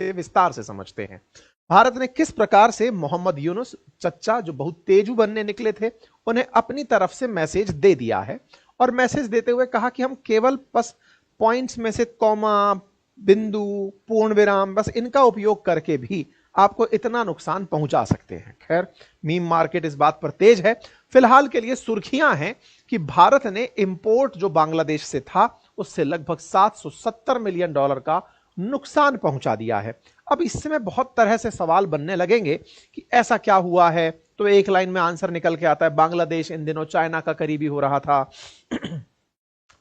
विस्तार से समझते हैं। भारत ने किस प्रकार से मोहम्मद यूनुस चच्चा जो बहुत तेजू बनने निकले थे, उन्हें अपनी तरफ से मैसेज दे दिया है और मैसेज देते हुए कहा कि हम केवल बस पॉइंट्स में से कॉमा, बिंदु, पूर्ण विराम बस इनका उपयोग करके भी आपको इतना नुकसान पहुंचा सकते हैं। खैर, मीम मार्केट इस बात पर तेज है। फिलहाल के लिए सुर्खियां हैं कि भारत ने इंपोर्ट जो बांग्लादेश से था उससे लगभग $770 मिलियन का नुकसान पहुंचा दिया है। अब इसमें बहुत तरह से सवाल बनने लगेंगे कि ऐसा क्या हुआ है, तो एक लाइन में आंसर निकल के आता है, बांग्लादेश इन दिनों चाइना का करीबी हो रहा था,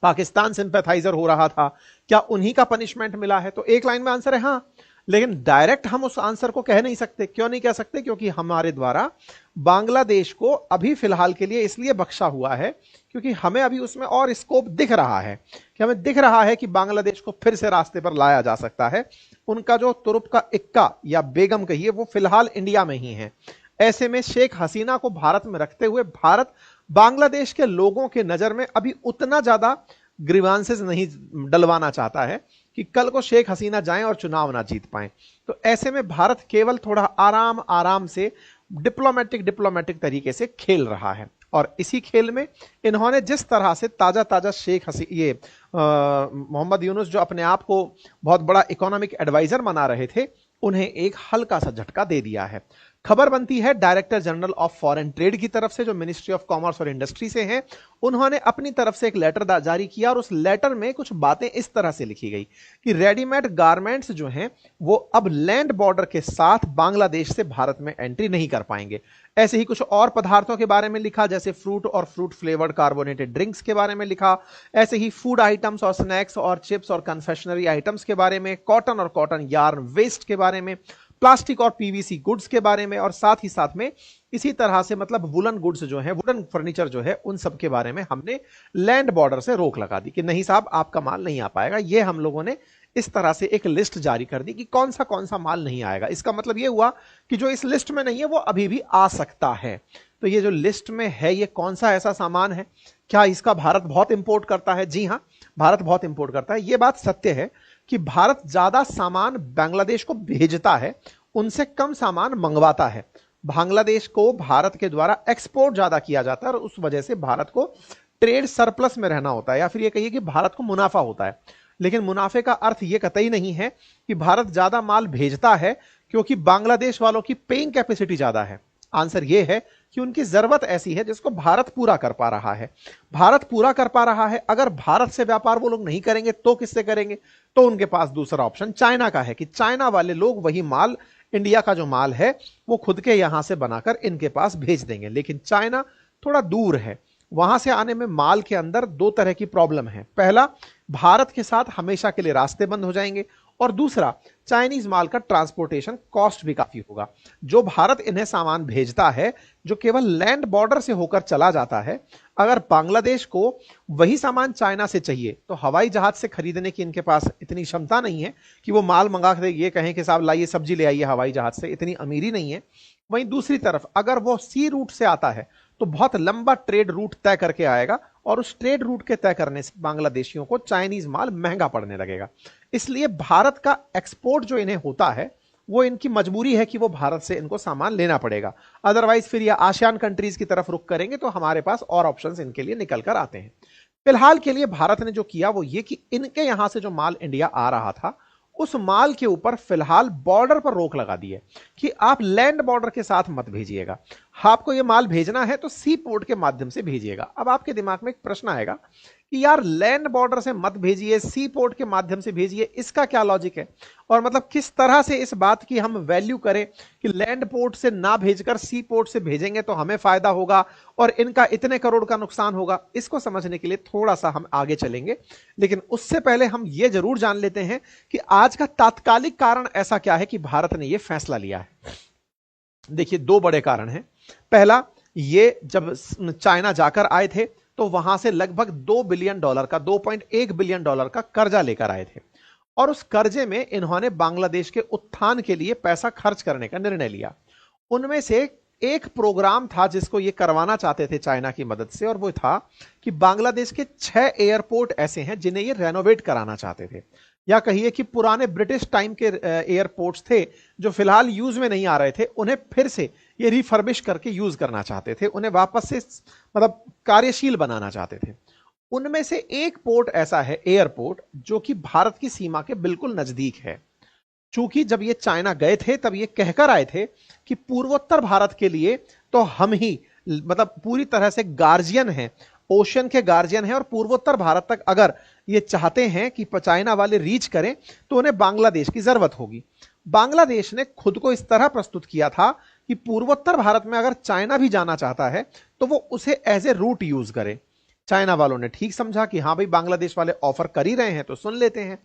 पाकिस्तान सिंपैथाइजर हो रहा था, क्या उन्हीं का पनिशमेंट मिला है? तो एक लाइन में आंसर है हाँ, लेकिन डायरेक्ट हम उस आंसर को कह नहीं सकते। क्यों नहीं कह सकते? क्योंकि हमारे द्वारा बांग्लादेश को अभी फिलहाल के लिए इसलिए बख्शा हुआ है क्योंकि हमें अभी उसमें और स्कोप दिख रहा है, कि हमें दिख रहा है कि बांग्लादेश को फिर से रास्ते पर लाया जा सकता है। उनका जो तुरुप का इक्का या बेगम कहिए वो फिलहाल इंडिया में ही है। ऐसे में शेख हसीना को भारत में रखते हुए भारत बांग्लादेश के लोगों के नजर में अभी उतना ज्यादा ग्रीवांसेस नहीं डलवाना चाहता है कि कल को शेख हसीना जाएं और चुनाव ना जीत पाएं। तो ऐसे में भारत केवल थोड़ा आराम आराम से डिप्लोमेटिक तरीके से खेल रहा है। और इसी खेल में इन्होंने जिस तरह से ताजा ताजा मोहम्मद यूनुस जो अपने आप को बहुत बड़ा इकोनॉमिक एडवाइजर बना रहे थे, उन्हें एक हल्का सा झटका दे दिया है। खबर बनती है director general of foreign trade की तरफ से, जो मिनिस्ट्री ऑफ कॉमर्स और इंडस्ट्री से हैं। उन्होंने अपनी तरफ से एक लेटर जारी किया और उस लेटर में कुछ बातें इस तरह से लिखी गई कि रेडीमेड गारमेंट्स जो हैं वो अब लैंड बॉर्डर के साथ बांग्लादेश से भारत में एंट्री नहीं कर पाएंगे। ऐसे ही कुछ और पदार्थों के बारे में लिखा, जैसे फ्रूट और फ्रूट फ्लेवर्ड कार्बोनेटेड ड्रिंक्स के बारे में लिखा, ऐसे ही फूड आइटम्स और स्नैक्स और चिप्स और कन्फेक्शनरी आइटम्स के बारे में, कॉटन और कॉटन यार्न वेस्ट के बारे में, प्लास्टिक और पीवीसी गुड्स के बारे में, और साथ ही साथ में इसी तरह से मतलब वुलन गुड्स जो है, वुडन फर्नीचर जो है, उन सब के बारे में हमने लैंड बॉर्डर से रोक लगा दी कि नहीं साहब आपका माल नहीं आ पाएगा। ये हम लोगों ने इस तरह से एक लिस्ट जारी कर दी कि कौन सा माल नहीं आएगा। इसका मतलब ये हुआ कि जो इस लिस्ट में नहीं है वो अभी भी आ सकता है। तो ये जो लिस्ट में है ये कौन सा ऐसा सामान है? क्या इसका भारत बहुत इंपोर्ट करता है? जी हां, भारत बहुत इंपोर्ट करता है। ये बात सत्य है कि भारत ज्यादा सामान बांग्लादेश को भेजता है, उनसे कम सामान मंगवाता है। बांग्लादेश को भारत के द्वारा एक्सपोर्ट ज्यादा किया जाता है और उस वजह से भारत को ट्रेड सरप्लस में रहना होता है, या फिर ये कहिए कि भारत को मुनाफा होता है। लेकिन मुनाफे का अर्थ यह कतई नहीं है कि भारत ज्यादा माल भेजता है क्योंकि बांग्लादेश वालों की पेइंग कैपेसिटी ज्यादा है। आंसर यह है कि उनकी जरूरत ऐसी है जिसको भारत पूरा कर पा रहा है। भारत पूरा कर पा रहा है, अगर भारत से व्यापार वो लोग नहीं करेंगे तो किससे करेंगे? तो उनके पास दूसरा ऑप्शन चाइना का है कि चाइना वाले लोग वही माल, इंडिया का जो माल है वो खुद के यहां से बनाकर इनके पास भेज देंगे। लेकिन चाइना थोड़ा दूर है, वहां से आने में माल के अंदर दो तरह की प्रॉब्लम है। पहला, भारत के साथ हमेशा के लिए रास्ते बंद हो जाएंगे, और दूसरा, चाइनीज माल का ट्रांसपोर्टेशन कॉस्ट भी काफी होगा। जो भारत इन्हें सामान भेजता है जो केवल लैंड बॉर्डर से होकर चला जाता है, अगर बांग्लादेश को वही सामान चाइना से चाहिए तो हवाई जहाज से खरीदने की इनके पास इतनी क्षमता नहीं है कि वो माल मंगा के ये कहें कि साहब लाइए सब्जी ले आइए हवाई जहाज से, इतनी अमीरी नहीं है। वहीं दूसरी तरफ अगर वो सी रूट से आता है तो बहुत लंबा ट्रेड रूट तय करके आएगा, और उस ट्रेड रूट के तय करने से बांग्लादेशियों को चाइनीज माल महंगा पड़ने लगेगा। इसलिए भारत का एक्सपोर्ट जो इन्हें होता है वो इनकी मजबूरी है कि वो भारत से इनको सामान लेना पड़ेगा। अदरवाइज फिर ये आसियान कंट्रीज की तरफ रुख करेंगे तो हमारे पास और ऑप्शंस इनके लिए निकल कर आते हैं। फिलहाल के लिए भारत ने जो किया वो ये कि इनके यहां से जो माल इंडिया आ रहा था उस माल के ऊपर फिलहाल बॉर्डर पर रोक लगा दी है कि आप लैंड बॉर्डर के साथ मत भेजिएगा। आपको यह माल भेजना है तो सी पोर्ट के माध्यम से भेजिएगा। अब आपके दिमाग में एक प्रश्न आएगा कि यार लैंड बॉर्डर से मत भेजिए, सी पोर्ट के माध्यम से भेजिए, इसका क्या लॉजिक है? और मतलब किस तरह से इस बात की हम वैल्यू करें कि लैंड पोर्ट से ना भेजकर सी पोर्ट से भेजेंगे तो हमें फायदा होगा और इनका इतने करोड़ का नुकसान होगा? इसको समझने के लिए थोड़ा सा हम आगे चलेंगे, लेकिन उससे पहले हम ये जरूर जान लेते हैं कि आज का तात्कालिक कारण ऐसा क्या है कि भारत ने यह फैसला लिया है। देखिए, दो बड़े कारण हैं। पहला, ये जब चाइना जाकर आए थे तो वहां से लगभग $2 बिलियन का, $2.1 बिलियन का कर्जा लेकर आए थे, और उस कर्जे में इन्होंने बांग्लादेश के उत्थान के लिए पैसा खर्च करने का निर्णय लिया। उनमें से एक प्रोग्राम था जिसको ये करवाना चाहते थे चाइना की मदद से, और वो था कि बांग्लादेश के 6 एयरपोर्ट ऐसे हैं जिन्हें ये रेनोवेट कराना चाहते थे। या कहिए कि पुराने ब्रिटिश टाइम के एयरपोर्ट्स थे जो फिलहाल यूज में नहीं आ रहे थे, उन्हें फिर से ये रिफर्बिश करके यूज करना चाहते थे, उन्हें वापस से मतलब कार्यशील बनाना चाहते थे। उनमें से एक पोर्ट ऐसा है, एयरपोर्ट, जो कि भारत की सीमा के बिल्कुल नजदीक है। चूंकि जब ये चाइना गए थे तब ये कहकर आए थे कि पूर्वोत्तर भारत के लिए तो हम ही मतलब पूरी तरह से गार्जियन हैं, ओशन के गार्जियन हैं, और पूर्वोत्तर भारत तक अगर ये चाहते हैं कि चाइना वाले रीच करें तो उन्हें बांग्लादेश की जरूरत होगी। बांग्लादेश ने खुद को इस तरह प्रस्तुत किया था कि पूर्वोत्तर भारत में अगर चाइना भी जाना चाहता है तो वो उसे एज ए रूट यूज करे। चाइना वालों ने ठीक समझा कि हाँ भाई बांग्लादेश वाले ऑफर कर ही रहे हैं तो सुन लेते हैं।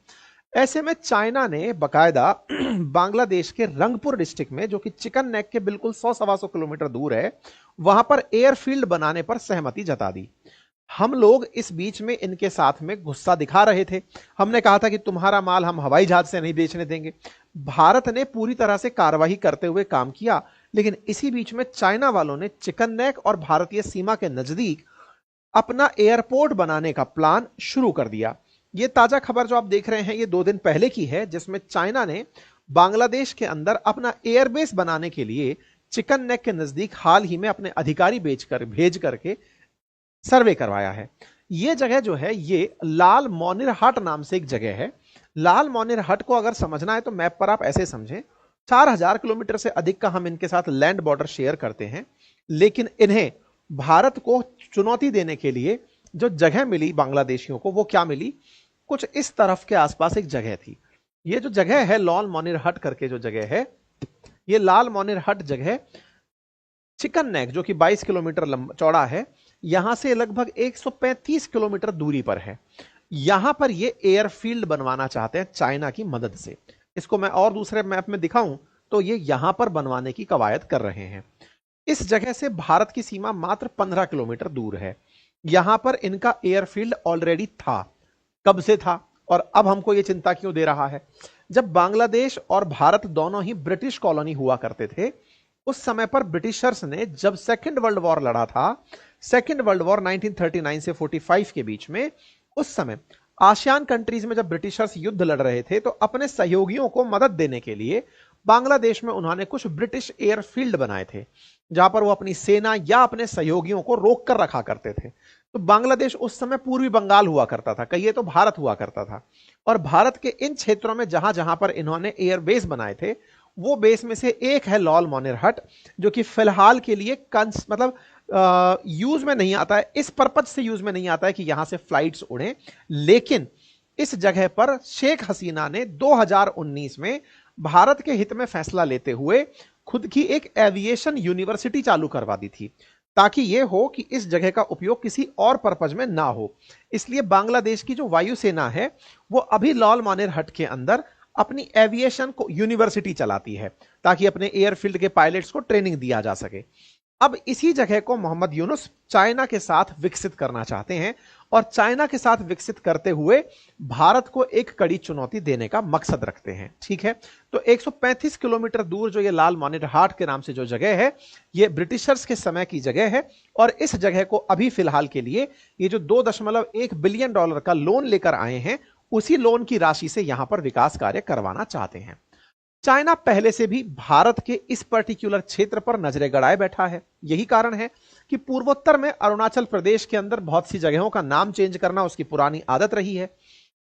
ऐसे में चाइना ने बकायदा बांग्लादेश के रंगपुर डिस्ट्रिक्ट में, जो कि चिकन नेक के बिल्कुल 100-125 किलोमीटर दूर है, वहां पर एयरफील्ड बनाने पर सहमति जता दी। हम लोग इस बीच में इनके साथ में गुस्सा दिखा रहे थे। हमने कहा था कि तुम्हारा माल हम हवाई जहाज से नहीं बेचने देंगे। भारत ने पूरी तरह से कार्रवाई करते हुए काम किया, लेकिन इसी बीच में चाइना वालों ने चिकन नेक और भारतीय सीमा के नजदीक अपना एयरपोर्ट बनाने का प्लान शुरू कर दिया। ये ताजा खबर जो आप देख रहे हैं ये 2 दिन पहले की है, जिसमें चाइना ने बांग्लादेश के अंदर अपना एयरबेस बनाने के लिए चिकन नेक के नजदीक हाल ही में अपने अधिकारी भेज करके सर्वे करवाया है। ये जगह जो है ये लाल मोनिर हट नाम से एक जगह है। लाल मोनिर हट को अगर समझना है तो मैप पर आप ऐसे समझें, 4000 किलोमीटर से अधिक का हम इनके साथ लैंड बॉर्डर शेयर करते हैं, लेकिन इन्हें भारत को चुनौती देने के लिए जो जगह मिली बांग्लादेशियों को, वो क्या मिली, कुछ इस तरफ के आसपास एक जगह थी। ये जो जगह है लाल मोनिर हट करके जो जगह है, ये लाल मोनिर हट जगह चिकन नेक जो कि 22 किलोमीटर चौड़ा है, यहां से लगभग 135 किलोमीटर दूरी पर है। यहां पर ये एयरफील्ड बनवाना चाहते हैं चाइना की मदद से। इसको मैं और दूसरे मैप में दिखाऊं तो ये यहां पर बनवाने की कवायद कर रहे हैं। इस जगह से भारत की सीमा मात्र 15 किलोमीटर दूर है। यहां पर इनका एयरफील्ड ऑलरेडी था। कब से था और अब हमको यह चिंता क्यों दे रहा है? जब बांग्लादेश और भारत दोनों ही ब्रिटिश कॉलोनी हुआ करते थे, उस समय पर ब्रिटिशर्स ने जब सेकेंड वर्ल्ड वॉर लड़ा था, सेकेंड वर्ल्ड वॉर 1939 से 45 के बीच में, उस समय आसियान कंट्रीज में जब ब्रिटिशर्स युद्ध लड़ रहे थे तो अपने सहयोगियों को मदद देने के लिए बांग्लादेश में उन्होंने कुछ ब्रिटिश एयरफील्ड बनाए थे, जहां पर वो अपनी सेना या अपने सहयोगियों को रोक कर रखा करते थे। तो बांग्लादेश उस समय पूर्वी बंगाल हुआ करता था, कहिए तो भारत हुआ करता था। और भारत के इन क्षेत्रों में जहां जहां पर इन्होंने एयरबेस बनाए थे, वो बेस में से एक है लाल मोनिर हट, जो कि फिलहाल के लिए मतलब यूज में नहीं आता है, इस पर्पज से यूज में नहीं आता है कि यहां से फ्लाइट्स उड़े। लेकिन इस जगह पर शेख हसीना ने 2019 में भारत के हित में फैसला लेते हुए खुद की एक एविएशन यूनिवर्सिटी चालू करवा दी थी, ताकि यह हो कि इस जगह का उपयोग किसी और पर्पज में ना हो। इसलिए बांग्लादेश की जो वायुसेना है वो अभी लाल मोनिर हट के अंदर अपनी एविएशन को यूनिवर्सिटी चलाती है, ताकि अपने एयरफील्ड के पायलट्स को ट्रेनिंग दिया जा सके। अब इसी जगह को मोहम्मद यूनुस चाइना के साथ विकसित करना चाहते हैं, और चाइना के साथ विकसित करते हुए भारत को एक कड़ी चुनौती देने का मकसद रखते हैं। ठीक है, तो 135 किलोमीटर दूर जो ये लाल मोनिर हट के नाम से जो जगह है, ये ब्रिटिशर्स के समय की जगह है, और इस जगह को अभी फिलहाल के लिए ये जो $2.1 बिलियन का लोन लेकर आए हैं, उसी लोन की राशि से यहां पर विकास कार्य करवाना चाहते हैं। चाइना पहले से भी भारत के इस पर्टिकुलर क्षेत्र पर नजरें गड़ाए बैठा है। यही कारण है कि पूर्वोत्तर में अरुणाचल प्रदेश के अंदर बहुत सी जगहों का नाम चेंज करना उसकी पुरानी आदत रही है।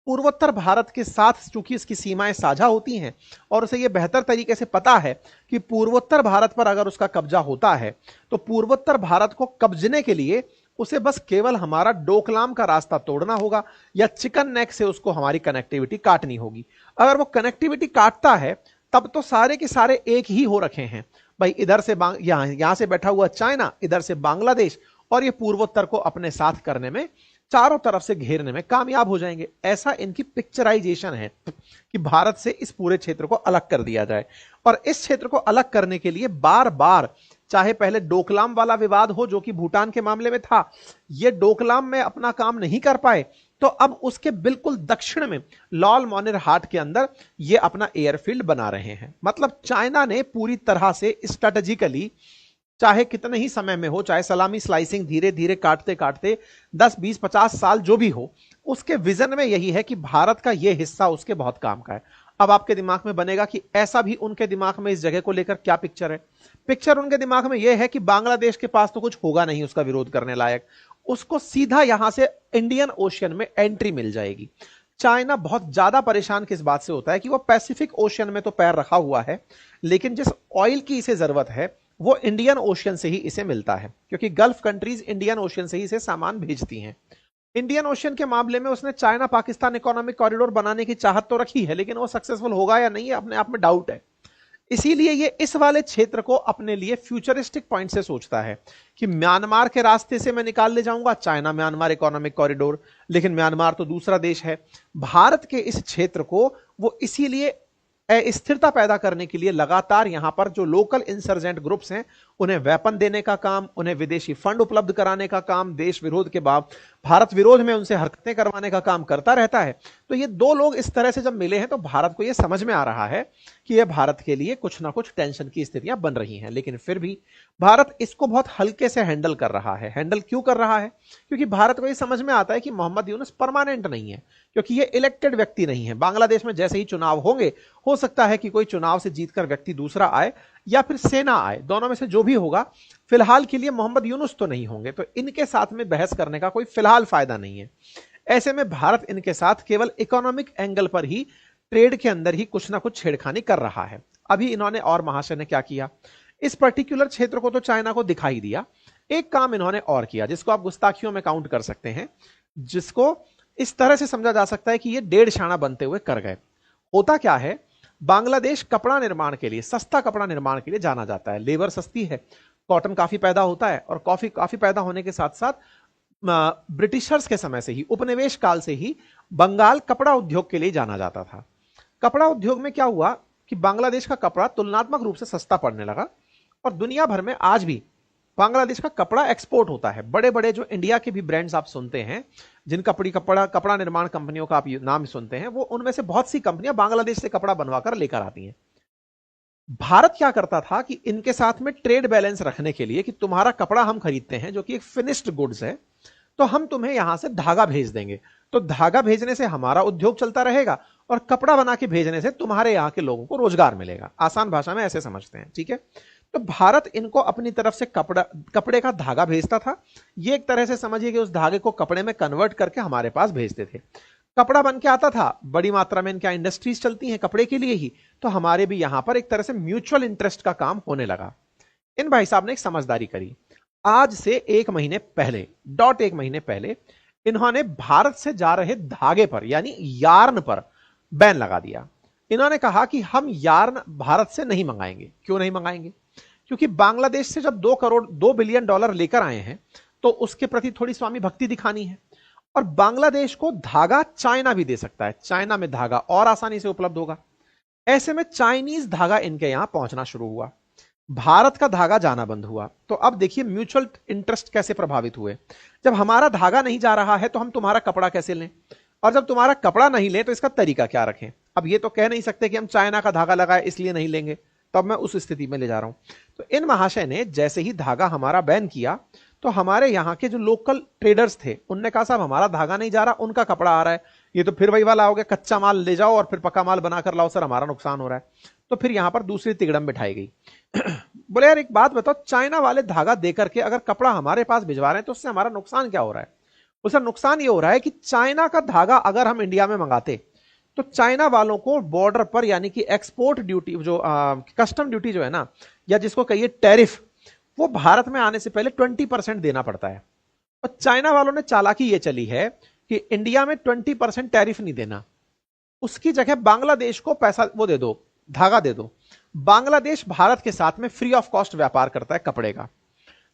पूर्वोत्तर भारत के साथ चूंकि इसकी सीमाएं साझा होती हैं और उसे यह बेहतर तरीके से पता है कि पूर्वोत्तर भारत पर अगर उसका कब्जा होता है तो पूर्वोत्तर भारत को कब्जने के लिए उसे बस केवल हमारा डोकलाम का रास्ता तोड़ना होगा या चिकन नेक से उसको हमारी कनेक्टिविटी काटनी होगी। अगर वो कनेक्टिविटी काटता है तब तो सारे के सारे एक ही हो रखे हैं भाई, इधर से यहां से बैठा हुआ चाइना, इधर से बांग्लादेश, और ये पूर्वोत्तर को अपने साथ करने में, चारों तरफ से घेरने में कामयाब हो जाएंगे। ऐसा इनकी पिक्चराइजेशन है कि भारत से इस पूरे क्षेत्र को अलग कर दिया जाए। और इस क्षेत्र को अलग करने के लिए बार बार, चाहे पहले डोकलाम वाला विवाद हो जो कि भूटान के मामले में था, ये डोकलाम में अपना काम नहीं कर पाए, तो अब उसके बिल्कुल दक्षिण में लाल मोनिर हट के अंदर ये अपना एयरफील्ड बना रहे हैं। मतलब चाइना ने पूरी तरह से स्ट्रेटेजिकली चाहे कितने ही समय में हो, चाहे सलामी स्लाइसिंग धीरे धीरे काटते काटते 10 20 50 साल जो भी हो, उसके विजन में यही है कि भारत का यह हिस्सा उसके बहुत काम का है। अब आपके दिमाग में बनेगा कि ऐसा भी उनके दिमाग में इस जगह को लेकर क्या पिक्चर है। पिक्चर उनके दिमाग में यह है कि बांग्लादेश के पास तो कुछ होगा नहीं उसका विरोध करने लायक, उसको सीधा यहां से इंडियन ओशियन में एंट्री मिल जाएगी। चाइना बहुत ज्यादा परेशान किस बात से होता है कि वो पैसिफिक ओशियन में तो पैर रखा हुआ है, लेकिन जिस ऑयल की इसे जरूरत है वो इंडियन ओशियन से ही इसे मिलता है, क्योंकि गल्फ कंट्रीज इंडियन ओशियन से ही इसे सामान भेजती हैं। इंडियन ओशियन के मामले में उसने चाइना पाकिस्तान इकोनॉमिक कॉरिडोर बनाने की चाहत तो रखी है, लेकिन वो सक्सेसफुल होगा या नहीं, अपने आप में डाउट है। इसीलिए ये इस वाले क्षेत्र को अपने लिए फ्यूचरिस्टिक पॉइंट से सोचता है कि म्यांमार के रास्ते से मैं निकाल ले जाऊंगा चाइना म्यांमार इकोनॉमिक कॉरिडोर, लेकिन म्यांमार तो दूसरा देश है। भारत के इस क्षेत्र को वो इसीलिए स्थिरता पैदा करने के लिए लगातार यहां पर जो लोकल इंसर्जेंट ग्रुप्स हैं उन्हें वेपन देने का काम, उन्हें विदेशी फंड उपलब्ध कराने का काम, देश विरोध के बाद भारत विरोध में उनसे हरकतें करवाने का काम करता रहता है। तो ये दो लोग इस तरह से जब मिले हैं तो भारत को यह समझ में आ रहा है कि यह भारत के लिए कुछ ना कुछ टेंशन की स्थितियां बन रही हैं, लेकिन फिर भी भारत इसको बहुत हल्के से हैंडल कर रहा है। हैंडल क्यों कर रहा है? क्योंकि भारत को यह समझ में आता है कि मोहम्मद यूनुस परमानेंट नहीं है, क्योंकि ये इलेक्टेड व्यक्ति नहीं है। बांग्लादेश में जैसे ही चुनाव होंगे, हो सकता है कि कोई चुनाव से जीतकर व्यक्ति दूसरा आए या फिर सेना आए, दोनों में से जो भी होगा, फिलहाल के लिए मोहम्मद यूनुस तो नहीं होंगे, तो इनके साथ में बहस करने का कोई फिलहाल फायदा नहीं है। ऐसे में भारत इनके साथ केवल इकोनॉमिक एंगल पर ही, ट्रेड के अंदर ही कुछ ना कुछ छेड़खानी कर रहा है। अभी इन्होंने और महाशय ने क्या किया, इस पर्टिकुलर क्षेत्र को तो चाइना को दिखाई दिया, एक काम इन्होंने और किया जिसको आप गुस्ताखियों में काउंट कर सकते हैं, जिसको इस तरह से समझा जा सकता है कि ये 1.5 शाना बनते हुए कर गए। होता क्या है, बांग्लादेश कपड़ा निर्माण के लिए, सस्ता कपड़ा निर्माण के लिए जाना जाता है, लेबर सस्ती है, कॉटन काफी पैदा होता है, और कॉफी काफी पैदा होने के साथ साथ ब्रिटिशर्स के समय से ही, उपनिवेश काल से ही बंगाल कपड़ा उद्योग के लिए जाना जाता था। कपड़ा उद्योग में क्या हुआ कि बांग्लादेश का कपड़ा तुलनात्मक रूप से सस्ता पड़ने लगा, और दुनिया भर में आज भी बांग्लादेश का कपड़ा एक्सपोर्ट होता है। बड़े बड़े जो इंडिया के भी ब्रांड्स आप सुनते हैं, जिन कपड़ा निर्माण कंपनियों का आप नाम सुनते हैं, वो उनमें से बहुत सी कंपनियां बांग्लादेश से कपड़ा बनवाकर लेकर आती हैं। भारत क्या करता था कि इनके साथ में ट्रेड बैलेंस रखने के लिए कि तुम्हारा कपड़ा हम खरीदते हैं जो कि एक फिनिश्ड गुड्स है, तो हम तुम्हें यहां से धागा भेज देंगे, तो धागा भेजने से हमारा उद्योग चलता रहेगा और कपड़ा बना के भेजने से तुम्हारे यहां के लोगों को रोजगार मिलेगा। आसान भाषा में ऐसे समझते हैं, ठीक है। तो भारत इनको अपनी तरफ से कपड़े का धागा भेजता था। ये एक तरह से समझिए कि उस धागे को कपड़े में कन्वर्ट करके हमारे पास भेजते थे। कपड़ा बन के आता था, बड़ी मात्रा में इनकी इंडस्ट्रीज चलती हैं कपड़े के लिए ही, तो हमारे भी यहां पर एक तरह से म्यूचुअल इंटरेस्ट का काम होने लगा। इन भाई साहब ने एक समझदारी करी। आज से 1 महीने पहले, 1 महीने पहले, इन्होंने भारत से जा रहे धागे पर यानी यार्न पर बैन लगा दिया। इन्होंने कहा कि हम यार्न भारत से नहीं मंगाएंगे। क्यों नहीं मंगाएंगे? क्योंकि बांग्लादेश से जब 2 बिलियन डॉलर लेकर आए हैं तो उसके प्रति थोड़ी स्वामी भक्ति दिखानी है, और बांग्लादेश को धागा चाइना भी दे सकता है, चाइना में धागा और आसानी से उपलब्ध होगा। ऐसे में चाइनीज धागा इनके यहां पहुंचना शुरू हुआ, भारत का धागा जाना बंद हुआ। तो अब देखिए म्यूचुअल इंटरेस्ट कैसे प्रभावित हुए। जब हमारा धागा नहीं जा रहा है तो हम तुम्हारा कपड़ा कैसे लें, और जब तुम्हारा कपड़ा नहीं लें तो इसका तरीका क्या रखें। अब ये तो कह नहीं सकते कि हम चाइना का धागा लगाए इसलिए नहीं लेंगे, तब मैं उस स्थिति में ले जा रहा हूं। तो इन महाशय ने जैसे ही धागा हमारा बैन किया, तो हमारे यहां के जो लोकल ट्रेडर्स थे उनने कहा साहब हमारा धागा नहीं जा रहा, उनका कपड़ा आ रहा है, ये तो फिर वही वाला हो गया, कच्चा माल ले जाओ और फिर पक्का माल बनाकर लाओ, सर हमारा नुकसान हो रहा है। तो फिर यहां पर दूसरी तिगड़म बिठाई गई। बोले यार एक बात बताओ, चाइना वाले धागा देकर के अगर कपड़ा हमारे पास भिजवा रहे हैं तो उससे हमारा नुकसान क्या हो रहा है? उसका नुकसान ये हो रहा है कि चाइना का धागा अगर हम इंडिया में मंगाते तो चाइना वालों को बॉर्डर पर यानी कि एक्सपोर्ट ड्यूटी, जो कस्टम ड्यूटी जो है ना, या जिसको कहिए टैरिफ, वो भारत में आने से पहले 20% देना पड़ता है। और चाइना वालों ने चालाकी ये चली है कि इंडिया में 20% टैरिफ नहीं देना, उसकी जगह बांग्लादेश को पैसा वो दे दो, धागा दे दो। बांग्लादेश भारत के साथ में फ्री ऑफ कॉस्ट व्यापार करता है कपड़े का,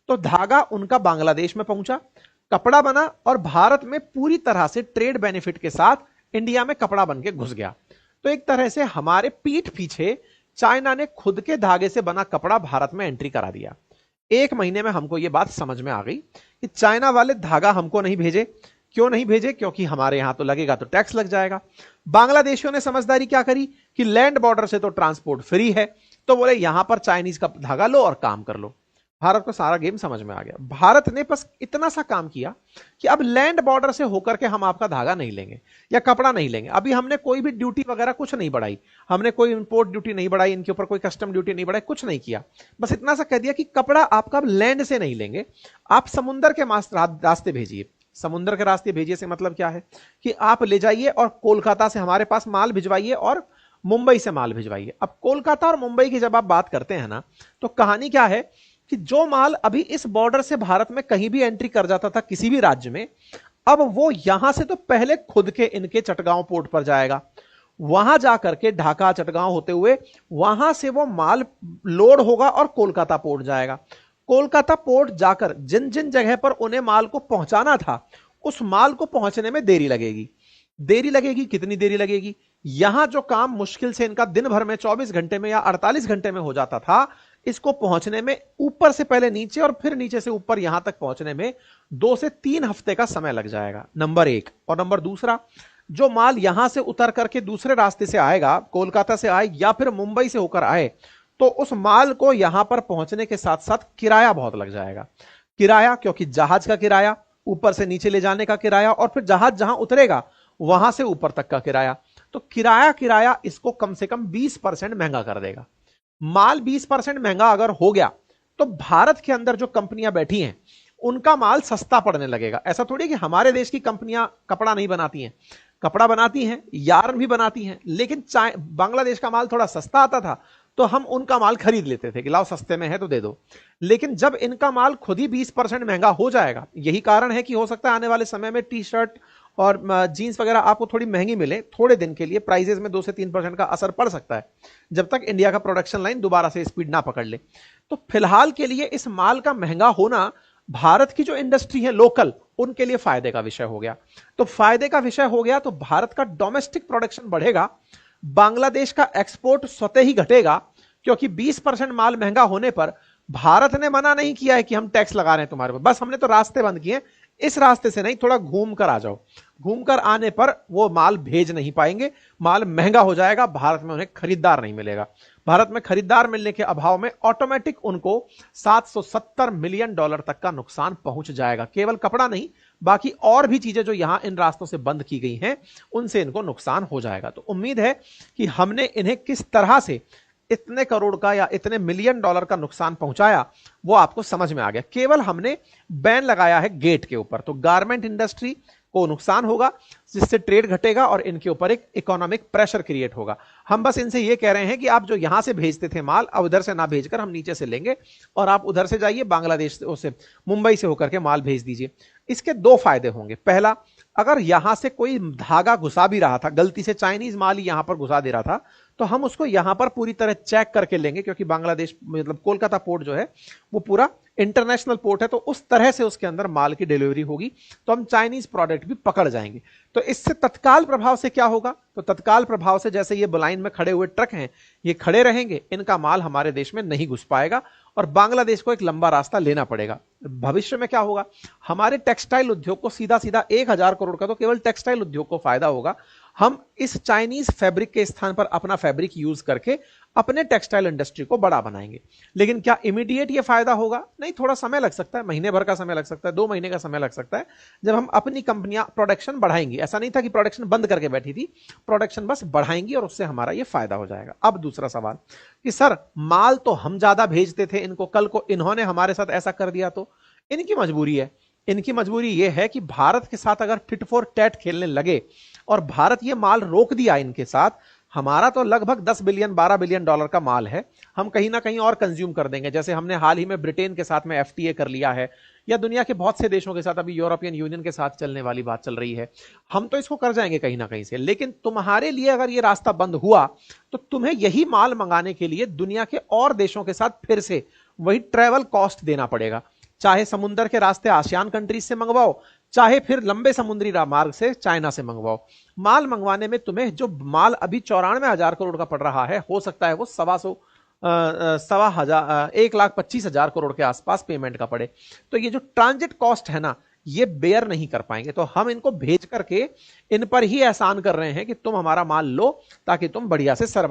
तो धागा उनका बांग्लादेश में पहुंचा, कपड़ा बना, और भारत में पूरी तरह से ट्रेड बेनिफिट के साथ इंडिया में कपड़ा बन के घुस गया। तो एक तरह से हमारे पीठ पीछे चाइना ने खुद के धागे से बना कपड़ा भारत में एंट्री करा दिया। 1 महीने में हमको यह बात समझ में आ गई कि चाइना वाले धागा हमको नहीं भेजे। क्यों नहीं भेजे? क्योंकि हमारे यहां तो लगेगा तो टैक्स लग जाएगा। बांग्लादेशियों ने समझदारी क्या करी कि लैंड बॉर्डर से तो ट्रांसपोर्ट फ्री है, तो बोले यहां पर चाइनीज का धागा लो और काम कर लो। भारत को सारा गेम समझ में आ गया। भारत ने बस इतना सा काम किया कि अब लैंड बॉर्डर से होकर के हम आपका धागा नहीं लेंगे या कपड़ा नहीं लेंगे। अभी हमने कोई भी ड्यूटी वगैरह कुछ नहीं बढ़ाई, हमने कोई इंपोर्ट ड्यूटी नहीं बढ़ाई, इनके ऊपर कोई कस्टम ड्यूटी नहीं बढ़ाई, कुछ नहीं किया। बस इतना सा कह दिया कि कपड़ा आपका अब लैंड से नहीं लेंगे, आप समुद्र के रास्ते भेजिए। समुद्र के रास्ते भेजिए से मतलब क्या है कि आप ले जाइए और कोलकाता से हमारे पास माल भिजवाइए और मुंबई से माल भिजवाइए। अब कोलकाता और मुंबई की जब आप बात करते हैं ना, तो कहानी क्या है कि जो माल अभी इस बॉर्डर से भारत में कहीं भी एंट्री कर जाता था किसी भी राज्य में, अब वो यहां से तो पहले खुद के इनके चटगांव पोर्ट पर जाएगा, वहां जाकर के ढाका चटगांव होते हुए वहां से वो माल लोड होगा और कोलकाता पोर्ट जाएगा। कोलकाता पोर्ट जाकर जिन जिन जगह पर उन्हें माल को पहुंचाना था, उस माल को पहुंचने में देरी लगेगी। देरी लगेगी, कितनी देरी लगेगी? यहां जो काम मुश्किल से इनका दिन भर में 24 घंटे में या 48 घंटे में हो जाता था, इसको पहुंचने में ऊपर से पहले नीचे और फिर नीचे से ऊपर यहां तक पहुंचने में 2 से 3 हफ्ते का समय लग जाएगा, नंबर एक। और नंबर दूसरा, जो माल यहां से उतर करके दूसरे रास्ते से आएगा, कोलकाता से आए या फिर मुंबई से होकर आए, तो उस माल को यहां पर पहुंचने के साथ साथ किराया बहुत लग जाएगा। किराया, क्योंकि जहाज का किराया, ऊपर से नीचे ले जाने का किराया, और फिर जहाज जहां उतरेगा वहां से ऊपर तक का किराया। तो किराया इसको कम से कम 20% महंगा कर देगा। माल 20% महंगा अगर हो गया तो भारत के अंदर जो कंपनियां बैठी हैं उनका माल सस्ता पड़ने लगेगा। ऐसा थोड़ी कि हमारे देश की कंपनियां कपड़ा नहीं बनाती हैं, कपड़ा बनाती हैं, यार्न भी बनाती हैं, लेकिन बांग्लादेश का माल थोड़ा सस्ता आता था तो हम उनका माल खरीद लेते थे कि लाओ सस्ते में है तो दे दो। लेकिन जब इनका माल खुद ही 20% महंगा हो जाएगा, यही कारण है कि हो सकता है आने वाले समय में टी शर्ट और जीन्स वगैरह आपको थोड़ी महंगी मिले, थोड़े दिन के लिए प्राइसेस में 2 से 3% का असर पड़ सकता है, जब तक इंडिया का प्रोडक्शन लाइन दोबारा से स्पीड ना पकड़ ले। तो फिलहाल के लिए इस माल का महंगा होना भारत की जो इंडस्ट्री है लोकल, उनके लिए फायदे का विषय हो गया। तो फायदे का विषय हो गया तो भारत का डोमेस्टिक प्रोडक्शन बढ़ेगा, बांग्लादेश का एक्सपोर्ट स्वतः ही घटेगा, क्योंकि 20% माल महंगा होने पर भारत ने मना नहीं किया है कि हम टैक्स लगा रहे हैं तुम्हारे पर, बस हमने तो रास्ते बंद किए, इस रास्ते से नहीं, थोड़ा घूम कर आ जाओ। घूम कर आने पर वो माल भेज नहीं पाएंगे, माल महंगा हो जाएगा, भारत में उन्हें खरीदार नहीं मिलेगा। भारत में खरीदार मिलने के अभाव में ऑटोमेटिक उनको $770 मिलियन तक का नुकसान पहुंच जाएगा। केवल कपड़ा नहीं, बाकी और भी चीजें जो यहां इन रास्तों से बंद की गई हैं उनसे इनको नुकसान हो जाएगा। तो उम्मीद है कि हमने इन्हें किस तरह से इतने करोड़ का या इतने मिलियन डॉलर का नुकसान पहुंचाया वो आपको समझ में आ गया। केवल हमने बैन लगाया है गेट के ऊपर, तो गारमेंट इंडस्ट्री को नुकसान होगा, जिससे ट्रेड घटेगा और इनके ऊपर एक इकोनॉमिक प्रेशर क्रिएट होगा। हम बस इनसे ये कह रहे हैं कि आप जो यहां से भेजते थे माल, अब उधर से ना भेजकर हम नीचे से लेंगे और आप उधर से जाइए, बांग्लादेश से, मुंबई से होकर के माल भेज दीजिए। इसके 2 फायदे होंगे। पहला, अगर यहां से कोई धागा घुसा भी रहा था, गलती से चाइनीज माल ही यहां पर घुसा दे रहा था, तो हम उसको यहां पर पूरी तरह चेक करके लेंगे, क्योंकि बांग्लादेश मतलब कोलकाता पोर्ट जो है वो पूरा इंटरनेशनल पोर्ट है, तो उस तरह से उसके अंदर माल की डिलीवरी होगी, तो हम चाइनीज प्रोडक्ट भी पकड़ जाएंगे। तो इससे तत्काल प्रभाव से क्या होगा? तो तत्काल प्रभाव से जैसे ये लाइन में खड़े हुए ट्रक हैं, ये खड़े रहेंगे, इनका माल हमारे देश में नहीं घुस पाएगा और बांग्लादेश को एक लंबा रास्ता लेना पड़ेगा। भविष्य में क्या होगा? हमारे टेक्सटाइल उद्योग को सीधा सीधा 1000 करोड़ का तो केवल टेक्सटाइल उद्योग को फायदा होगा। हम इस चाइनीज फैब्रिक के स्थान पर अपना फैब्रिक यूज करके अपने टेक्सटाइल इंडस्ट्री को बड़ा बनाएंगे। लेकिन क्या इमीडिएट ये फायदा होगा? नहीं, थोड़ा समय लग सकता है, महीने भर का समय लग सकता है, 2 महीने का समय लग सकता है, जब हम अपनी कंपनियां प्रोडक्शन बढ़ाएंगी। ऐसा नहीं था कि प्रोडक्शन बंद करके बैठी थी, प्रोडक्शन बस बढ़ाएंगी और उससे हमारा ये फायदा हो जाएगा। अब दूसरा सवाल कि सर माल तो हम ज्यादा भेजते थे इनको, कल को इन्होंने हमारे साथ ऐसा कर दिया तो? इनकी मजबूरी है। इनकी मजबूरी यह है कि भारत के साथ अगर टिट फॉर टैट खेलने लगे और भारत ये माल रोक दिया इनके साथ, हमारा तो लगभग 10 बिलियन 12 बिलियन डॉलर का माल है, हम कहीं ना कहीं और कंज्यूम कर देंगे। जैसे हमने हाल ही में ब्रिटेन के साथ में एफटीए कर लिया है, या दुनिया के बहुत से देशों के साथ अभी यूरोपियन यूनियन के साथ चलने वाली बात चल रही है, हम तो इसको कर जाएंगे कहीं ना कहीं से। लेकिन तुम्हारे लिए अगर ये रास्ता बंद हुआ तो तुम्हें यही माल मंगाने के लिए दुनिया के और देशों के साथ फिर से वही ट्रेवल कॉस्ट देना पड़ेगा। चाहे समुद्र के रास्ते आसियान कंट्रीज से मंगवाओ, चाहे फिर लंबे समुद्री मार्ग से चाइना से मंगवाओ, माल मंगवाने में तुम्हें जो माल अभी 94,000 करोड़ का पड़ रहा है, हो सकता है वो 1,25,000 करोड़ के आसपास पेमेंट का पड़े। तो ये जो ट्रांजिट कॉस्ट है ना, ये बेयर नहीं कर पाएंगे। तो हम इनको भेज करके इन पर ही एहसान कर रहे हैं कि तुम हमारा माल लो ताकि तुम बढ़िया से सर्वाइव